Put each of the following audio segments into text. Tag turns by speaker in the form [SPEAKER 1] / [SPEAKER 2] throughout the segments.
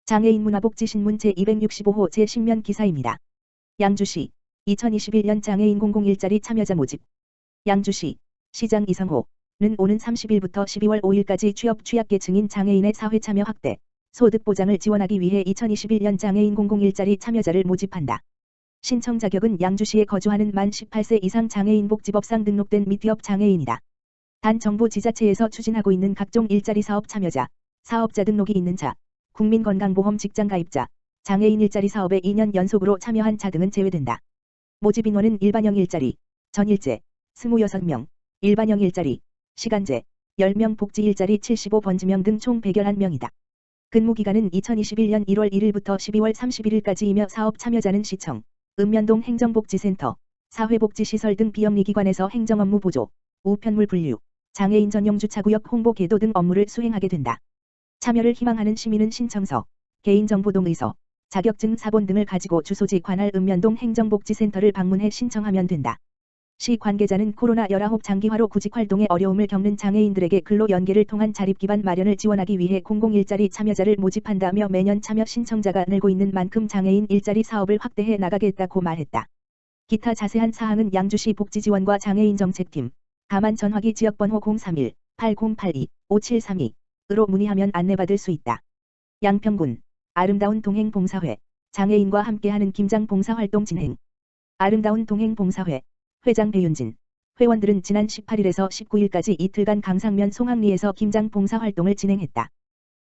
[SPEAKER 1] 장애인 문화복지신문 제265호 제10면 기사입니다. 양주시 2021년 장애인 공공일자리 참여자 모집. 양주시 시장 이성호는 오는 30일부터 12월 5일까지 취약계층인 장애인의 사회 참여 확대, 소득 보장을 지원하기 위해 2021년 장애인 공공일자리 참여자를 모집한다. 신청 자격은 양주시에 거주하는 만 18세 이상 장애인 복지법상 등록된 미취업 장애인이다. 단 정부 지자체에서 추진하고 있는 각종 일자리 사업 참여자, 사업자 등록이 있는 자, 국민건강보험 직장가입자, 장애인 일자리 사업에 2년 연속으로 참여한 자 등은 제외된다. 모집 인원은 일반형 일자리, 전일제, 26명, 일반형 일자리, 시간제, 10명 복지 일자리 75번지명 등 총 111명이다. 근무기간은 2021년 1월 1일부터 12월 31일까지이며 사업 참여자는 시청, 읍면동 행정복지센터, 사회복지시설 등 비영리기관에서 행정업무 보조, 우편물 분류, 장애인 전용 주차구역 홍보 계도 등 업무를 수행하게 된다. 참여를 희망하는 시민은 신청서, 개인정보 동의서, 자격증 사본 등을 가지고 주소지 관할 읍면동 행정복지센터를 방문해 신청하면 된다. 시 관계자는 코로나19 장기화로 구직 활동에 어려움을 겪는 장애인들에게 근로 연계를 통한 자립기반 마련을 지원하기 위해 공공일자리 참여자를 모집한다며 매년 참여 신청자가 늘고 있는 만큼 장애인 일자리 사업을 확대해 나가겠다고 말했다. 기타 자세한 사항은 양주시 복지지원과 장애인정책팀, 가만 전화기 지역번호 031-8082-5732으로 문의하면 안내받을 수 있다. 양평군 아름다운 동행 봉사회, 장애인과 함께하는 김장 봉사활동 진행. 아름다운 동행 봉사회 회장 배윤진, 회원들은 지난 18일에서 19일까지 이틀간 강상면 송악리에서 김장 봉사활동을 진행했다.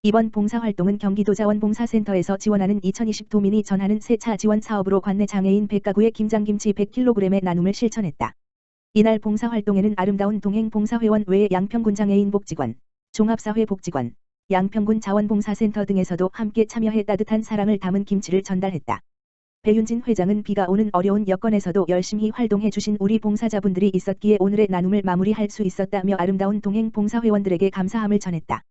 [SPEAKER 1] 이번 봉사활동은 경기도 자원봉사센터에서 지원하는 2020 도민이 전하는 세차 지원 사업으로 관내 장애인 100가구의 김장김치 100kg의 나눔을 실천했다. 이날 봉사활동에는 아름다운 동행 봉사회원 외에 양평군 장애인복지관, 종합사회복지관, 양평군 자원봉사센터 등에서도 함께 참여해 따뜻한 사랑을 담은 김치를 전달했다. 배윤진 회장은 비가 오는 어려운 여건에서도 열심히 활동해 주신 우리 봉사자분들이 있었기에 오늘의 나눔을 마무리할 수 있었다며 아름다운 동행 봉사회원들에게 감사함을 전했다.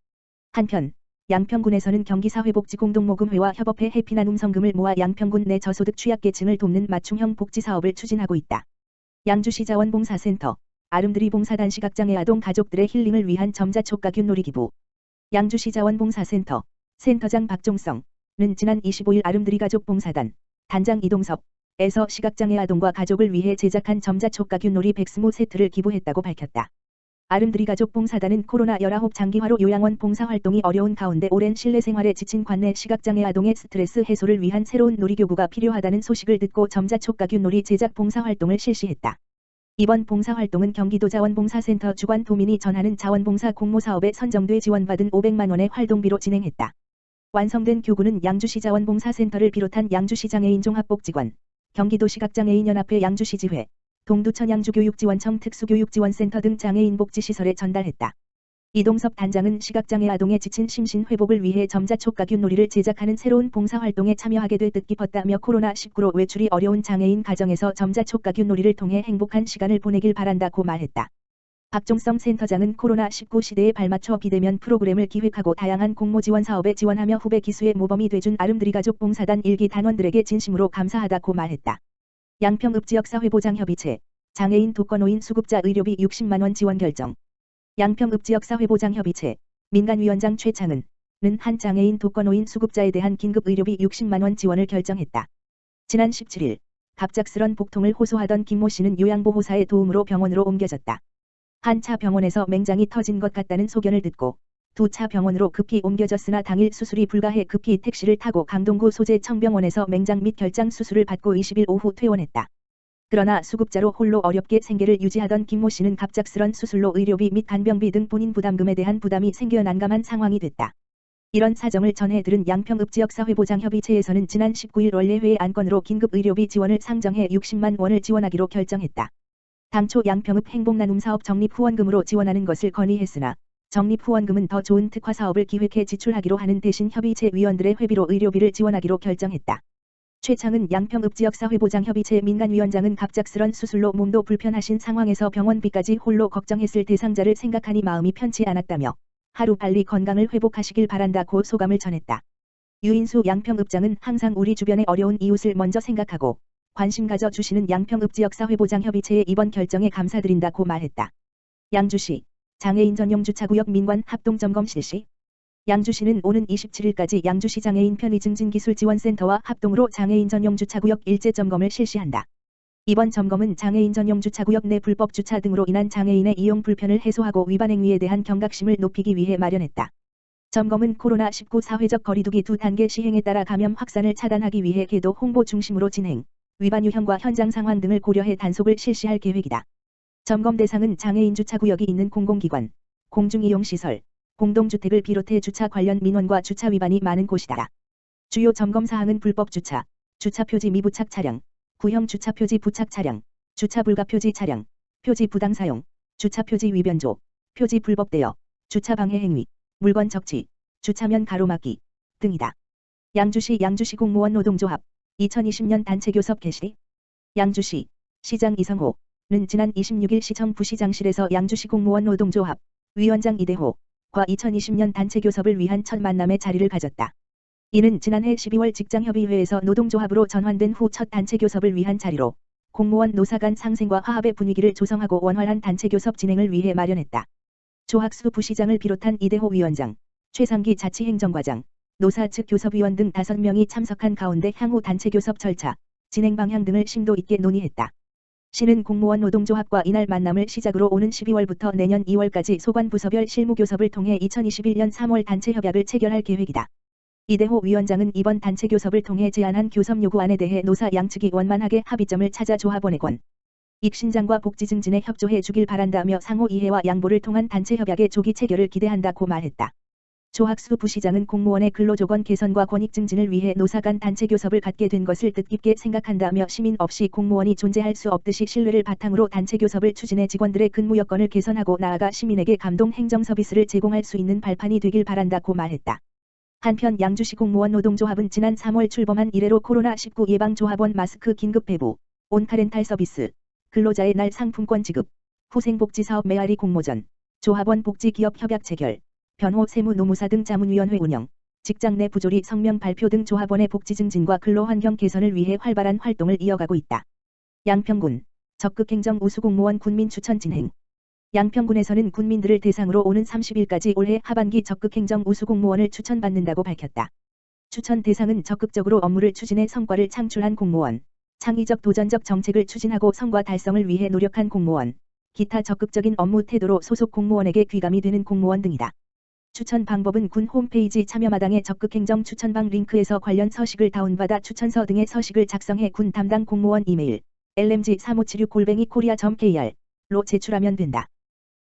[SPEAKER 1] 한편 양평군에서는 경기사회복지공동모금회와 협업해 해피나눔 성금을 모아 양평군 내 저소득 취약계층을 돕는 맞춤형 복지사업을 추진하고 있다. 양주시 자원봉사센터, 아름드리 봉사단 시각장애 아동 가족들의 힐링을 위한 점자촉각균 놀이기부. 양주시 자원봉사센터, 센터장 박종성은 지난 25일 아름드리 가족봉사단, 단장 이동섭에서 시각장애 아동과 가족을 위해 제작한 점자촉각균 놀이 120세트를 기부했다고 밝혔다. 아름드리 가족봉사단은 코로나19 장기화로 요양원 봉사활동이 어려운 가운데 오랜 실내 생활에 지친 관내 시각장애 아동의 스트레스 해소를 위한 새로운 놀이교구가 필요하다는 소식을 듣고 점자촉각균 놀이 제작 봉사활동을 실시했다. 이번 봉사활동은 경기도 자원봉사센터 주관 도민이 전하는 자원봉사 공모사업에 선정돼 지원받은 500만 원의 활동비로 진행했다. 완성된 교구는 양주시 자원봉사센터를 비롯한 양주시 장애인 종합복지관, 경기도 시각장애인연합회 양주시지회, 동두천 양주교육지원청 특수교육지원센터 등 장애인 복지시설에 전달했다. 이동섭 단장은 시각장애 아동의 지친 심신 회복을 위해 점자촉각균 놀이를 제작하는 새로운 봉사활동에 참여하게 돼 뜻깊었다며 코로나19로 외출이 어려운 장애인 가정에서 점자촉각균 놀이를 통해 행복한 시간을 보내길 바란다고 말했다. 박종성 센터장은 코로나19 시대에 발맞춰 비대면 프로그램을 기획하고 다양한 공모 지원 사업에 지원하며 후배 기수의 모범이 돼준 아름드리 가족 봉사단 1기 단원들에게 진심으로 감사하다고 말했다. 양평읍지역사회보장협의체, 장애인 독거노인 수급자 의료비 60만 원 지원 결정. 양평읍지역사회보장협의체, 민간위원장 최창은은 한 장애인 독거노인 수급자에 대한 긴급 의료비 60만 원 지원을 결정했다. 지난 17일, 갑작스런 복통을 호소하던 김모 씨는 요양보호사의 도움으로 병원으로 옮겨졌다. 한 차 병원에서 맹장이 터진 것 같다는 소견을 듣고 두 차 병원으로 급히 옮겨졌으나 당일 수술이 불가해 급히 택시를 타고 강동구 소재 청병원에서 맹장 및 결장 수술을 받고 20일 오후 퇴원했다. 그러나 수급자로 홀로 어렵게 생계를 유지하던 김모 씨는 갑작스런 수술로 의료비 및 간병비 등 본인 부담금에 대한 부담이 생겨 난감한 상황이 됐다. 이런 사정을 전해 들은 양평읍지역사회보장협의체에서는 지난 19일 원래회의 안건으로 긴급 의료비 지원을 상정해 60만 원을 지원하기로 결정했다. 당초 양평읍 행복나눔사업 적립후원금으로 지원하는 것을 건의했으나 적립후원금은 더 좋은 특화사업을 기획해 지출하기로 하는 대신 협의체 위원들의 회비로 의료비를 지원하기로 결정했다. 최창은 양평읍지역사회보장협의체 민간위원장은 갑작스런 수술로 몸도 불편하신 상황에서 병원비까지 홀로 걱정했을 대상자를 생각하니 마음이 편치 않았다며 하루빨리 건강을 회복하시길 바란다고 소감을 전했다. 유인수 양평읍장은 항상 우리 주변의 어려운 이웃을 먼저 생각하고 관심 가져 주시는 양평읍지역사회보장협의체의 이번 결정에 감사드린다고 말했다. 양주시 장애인 전용 주차구역 민관 합동점검 실시. 양주시는 오는 27일까지 양주시 장애인 편의증진기술지원센터와 합동으로 장애인 전용 주차구역 일제 점검을 실시한다. 이번 점검은 장애인 전용 주차구역 내 불법 주차 등으로 인한 장애인의 이용 불편을 해소하고 위반 행위에 대한 경각심을 높이기 위해 마련했다. 점검은 코로나19 사회적 거리두기 2단계 시행에 따라 감염 확산을 차단하기 위해 계도 홍보 중심으로 진행, 위반 유형과 현장 상황 등을 고려해 단속을 실시할 계획이다. 점검 대상은 장애인 주차구역이 있는 공공기관, 공중이용시설, 공동주택을 비롯해 주차 관련 민원과 주차 위반이 많은 곳이다. 주요 점검 사항은 불법 주차, 주차표지 미부착 차량, 구형 주차표지 부착 차량, 주차 불가 표지 차량, 표지 부당 사용, 주차표지 위변조, 표지 불법 대여, 주차 방해 행위, 물건 적치, 주차면 가로막기 등이다. 양주시 공무원 노동조합 2020년 단체 교섭 개시. 양주시 시장 이성호는 지난 26일 시청 부시장실에서 양주시 공무원 노동조합 위원장 이대호과 2020년 단체 교섭을 위한 첫 만남의 자리를 가졌다. 이는 지난해 12월 직장협의회에서 노동조합으로 전환된 후 첫 단체 교섭을 위한 자리로 공무원 노사 간 상생과 화합의 분위기를 조성하고 원활한 단체 교섭 진행을 위해 마련했다. 조학수 부시장을 비롯한 이대호 위원장, 최상기 자치행정과장, 노사 측 교섭위원 등 5명이 참석한 가운데 향후 단체 교섭 절차, 진행 방향 등을 심도 있게 논의했다. 시는 공무원 노동조합과 이날 만남을 시작으로 오는 12월부터 내년 2월까지 소관부서별 실무교섭을 통해 2021년 3월 단체 협약을 체결할 계획이다. 이대호 위원장은 이번 단체 교섭을 통해 제안한 교섭 요구안에 대해 노사 양측이 원만하게 합의점을 찾아 조합원의 권, 익 신장과 복지 증진에 협조해 주길 바란다며 상호 이해와 양보를 통한 단체 협약의 조기 체결을 기대한다고 말했다. 조학수 부시장은 공무원의 근로조건 개선과 권익 증진을 위해 노사 간 단체 교섭을 갖게 된 것을 뜻깊게 생각한다며 시민 없이 공무원이 존재할 수 없듯이 신뢰를 바탕으로 단체 교섭을 추진해 직원들의 근무 여건을 개선하고 나아가 시민에게 감동 행정 서비스를 제공할 수 있는 발판이 되길 바란다고 말했다. 한편 양주시 공무원 노동조합은 지난 3월 출범한 이래로 코로나19 예방 조합원 마스크 긴급 배부, 온카 렌탈 서비스, 근로자의 날 상품권 지급, 후생복지사업 메아리 공모전, 조합원 복지기업 협약 체결, 변호 세무노무사 등 자문위원회 운영, 직장 내 부조리 성명 발표 등 조합원의 복지 증진과 근로환경 개선을 위해 활발한 활동을 이어가고 있다. 양평군 적극행정 우수공무원 군민 추천 진행. 양평군에서는 군민들을 대상으로 오는 30일까지 올해 하반기 적극행정 우수공무원을 추천받는다고 밝혔다. 추천 대상은 적극적으로 업무를 추진해 성과를 창출한 공무원, 창의적 도전적 정책을 추진하고 성과 달성을 위해 노력한 공무원, 기타 적극적인 업무 태도로 소속 공무원에게 귀감이 되는 공무원 등이다. 추천 방법은 군 홈페이지 참여마당의 적극행정 추천방 링크에서 관련 서식을 다운받아 추천서 등의 서식을 작성해 군 담당 공무원 이메일 lmg3576@korea.kr로 제출하면 된다.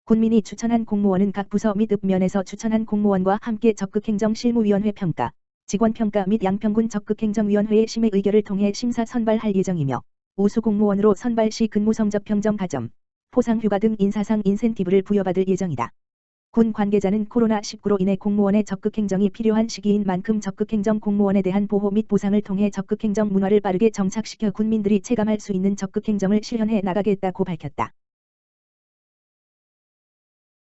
[SPEAKER 1] 군민이 추천한 공무원은 각 부서 및 읍면에서 추천한 공무원과 함께 적극행정실무위원회 평가, 직원평가 및 양평군 적극행정위원회의 심의 의결을 통해 심사 선발할 예정이며 우수공무원으로 선발 시 근무성적 평점 가점, 포상휴가 등 인사상 인센티브를 부여받을 예정이다. 군 관계자는 코로나19로 인해 공무원의 적극행정이 필요한 시기인 만큼 적극행정 공무원에 대한 보호 및 보상을 통해 적극행정 문화를 빠르게 정착시켜 군민들이 체감할 수 있는 적극행정을 실현해 나가겠다고 밝혔다.